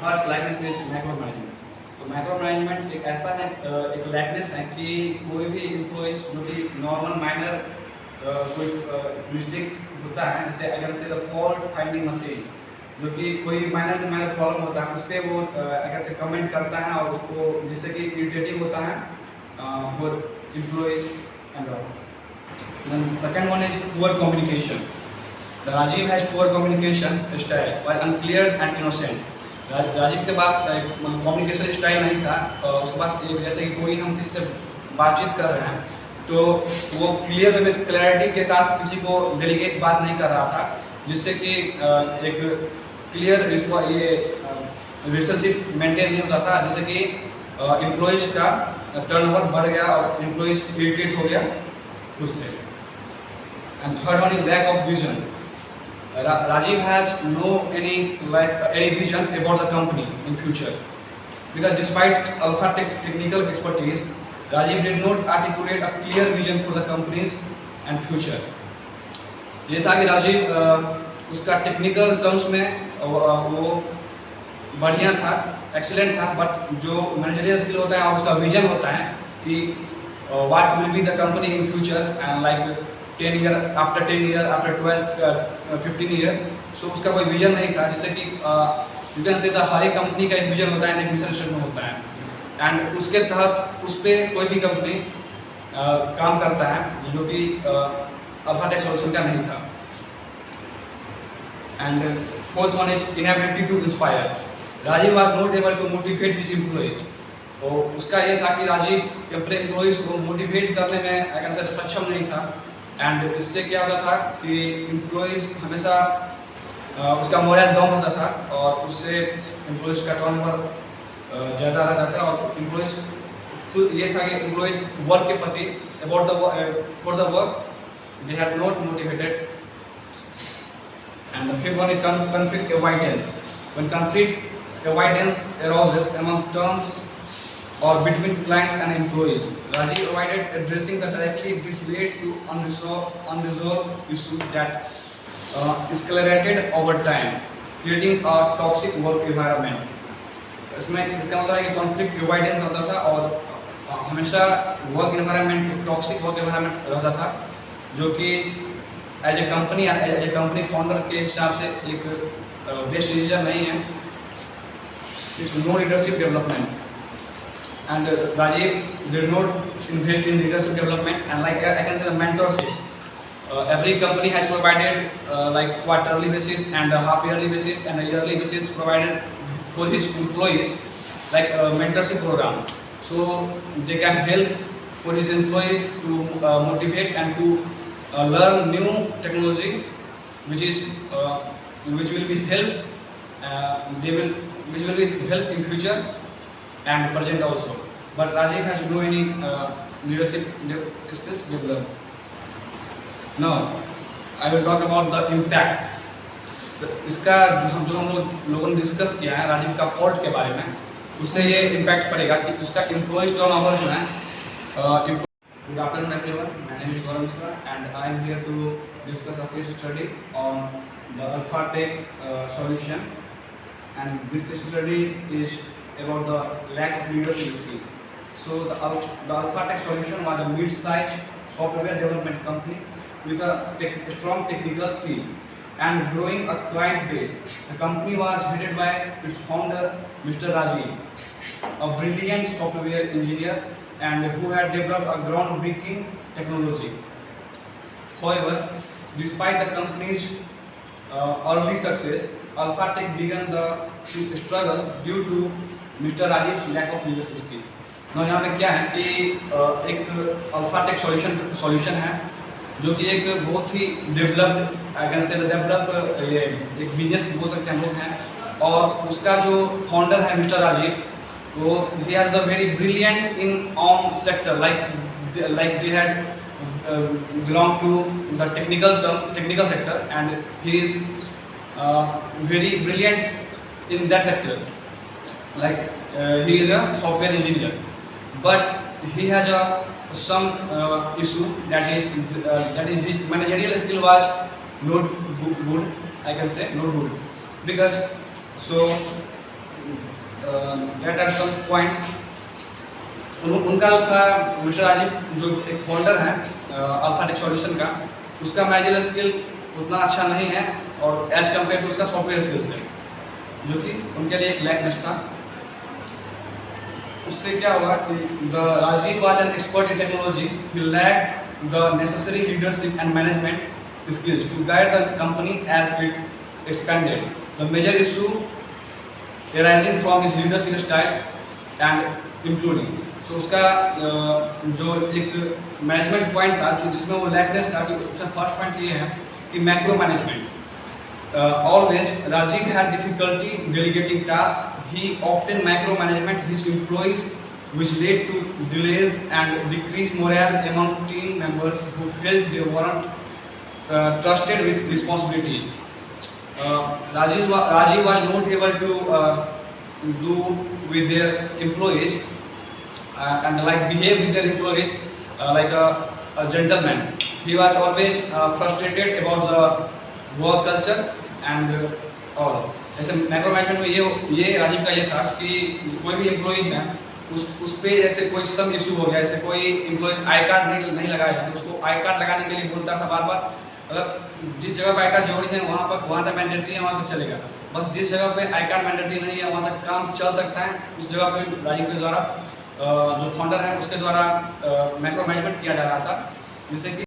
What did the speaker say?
First likeness is macro management. तो macro management एक ऐसा है, एक लाइकनेस है कि कोई भी एम्प्लॉइज जो कि नॉर्मल माइनर कोई मिस्टेक्स होता है, जैसे अगर से द फॉल्ट फाइंडिंग मशीन, जो कि कोई माइनर से माइनर प्रॉब्लम होता है उस पर वो अगर से कमेंट करता है और उसको जिससे कि इरिटेटिंग होता है for employees and all. Then second one is poor communication. The Rajiv has poor communication style, was unclear and innocent. Rajiv के पास कम्युनिकेशन स्टाइल नहीं था। उसके पास एक जैसे कि कोई हम किसी से बातचीत कर रहे हैं तो वो क्लियर वे में क्लैरिटी के साथ किसी को डेलीगेट बात नहीं कर रहा था, जिससे कि एक क्लियर ये रिलेशनशिप मेंटेन नहीं होता था, जिससे कि एम्प्लॉइज का टर्नओवर बढ़ गया और एम्प्लॉइज इरिटेट हो गया उससे। And third one is lack of vision. Rajiv has any vision about the company in future, because despite Alphatech technical expertise, Rajiv did not articulate a clear vision for the companies and future. ये था कि राजीव उसका technical terms में वो बढ़िया था, excellent था, but जो मैनेजरियल स्किल होता है और उसका विजन होता है कि what will be the company in future and like 10 year after 10 year after 12 15 year. So उसका कोई विजन नहीं था, जिससे कि यू कैन से हर एक कंपनी का एक विजन होता है, एक मिशन स्टेटमेंट होता है, एंड उसके तहत उस पर कोई भी कंपनी काम करता है, जो कि अल्फाटेक सॉल्यूशन का नहीं था। And fourth one is inability to inspire. Rajiv was not able to motivate his employees. तो उसका ये था कि राजीव अपने एम्प्लॉइज को मोटिवेट करने में अगर से सक्षम नहीं था, एंड इससे क्या होता था कि एम्प्लॉइज हमेशा उसका मोरल डाउन होता था और उससे एम्प्लॉइज का टर्नओवर ज़्यादा रहता था, और एम्प्लॉइज खुद ये था कि एम्प्लॉइज वर्क के प्रति about the for the work they have not motivated. And the fifth one is conflict avoidance. When conflict avoidance arises among terms or between clients and employees, Rajiv avoided addressing the directly. This led to unresolved issues that escalated over time, creating a toxic work environment. इसमें इसका मतलब है कि conflict avoidance होता था और हमेशा work environment toxic work environment रहता था, जो कि एज ए कंपनी फाउंडर के हिसाब से एक बेस्ट डिसीजन नहीं है। No leadership development, and Rajiv did not invest in leadership development and like I can say the mentorship. Every company has provided like quarterly basis and a half yearly basis and a yearly basis provided for his employees, like a mentorship program, so they can help for his employees to motivate and to learn new technology which will be help in future and present also. But Rajiv has no any leadership skills developed. Now I will talk about the impact. तो इसका जो हम लोगों ने discuss किया है राजीव का fault के बारे में, उससे ये इम्पैक्ट पड़ेगा कि उसका एम्प्लॉइज टर्नओवर जो है। Good afternoon everyone, my name is Gaurav Mishra and I am here to discuss a case study on the Alphatech solution, and this case study is about the lack of leadership skills. So the Alphatech solution was a mid-sized software development company with a strong technical team and growing a client base. The company was headed by its founder, Mr. Rajiv, a brilliant software engineer and who had developed a groundbreaking technology. However, despite the company's early success, Alphatech began to struggle due to Mr. Rajiv's lack of leadership skills. यहाँ पे क्या है कि एक अल्फाटेक solution है जो कि एक बहुत ही डेवलप ये एक बिजनेस बोल सकते हैं हम लोग हैं, और उसका जो फाउंडर है मिस्टर राजीव, वो he has the very brilliant in on sector like they had belong to the technical sector, and he is very brilliant in that sector, like he is a software engineer, but he has some issue that is his managerial skill was not good, I can say not good, because so that are some points. उनका जो था mister Rajiv जो एक founder है alpha take solution का, उसका manager skill उतना अच्छा नहीं है और एज कम्पेयर टू उसका सॉफ्टवेयर स्किल्स है, जो कि उनके लिए एक लैकनेस था। उससे क्या हुआ कि the Rajiv was an expert in technology, he lacked the necessary leadership and management skills to guide the company as it expanded. The major issue arising from his leadership style and including. So उसका जो एक management point था जो जिसमें वो लैकनेस था, कि उसका फर्स्ट पॉइंट ये है कि macro management. Always Rajiv had difficulty delegating task, he often micro management his employees which led to delays and decreased morale among team members who felt they weren't trusted with responsibilities. Rajiv was not able to do with their employees and like behave with their employees like a gentleman. He was always frustrated about the work culture and all. जैसे macro management में ये राजीव का ये था कि कोई भी employees हैं उस पे जैसे कोई सम इशू हो गया, जैसे कोई एम्प्लॉइज आई कार्ड नहीं लगाया तो उसको आई कार्ड लगाने के लिए बोलता था बार बार। अगर जिस जगह पर आई कार्ड जरूरी है वहाँ तक मैंडेटरी है, वहाँ तक चलेगा। बस जिस जगह पे आई कार्ड मैंडेटरी नहीं है वहाँ तक काम चल सकता है, उस जगह पे राजीव के द्वारा जो फाउंडर है उसके द्वारा मैक्रो मैनेजमेंट किया जा रहा था, जिससे कि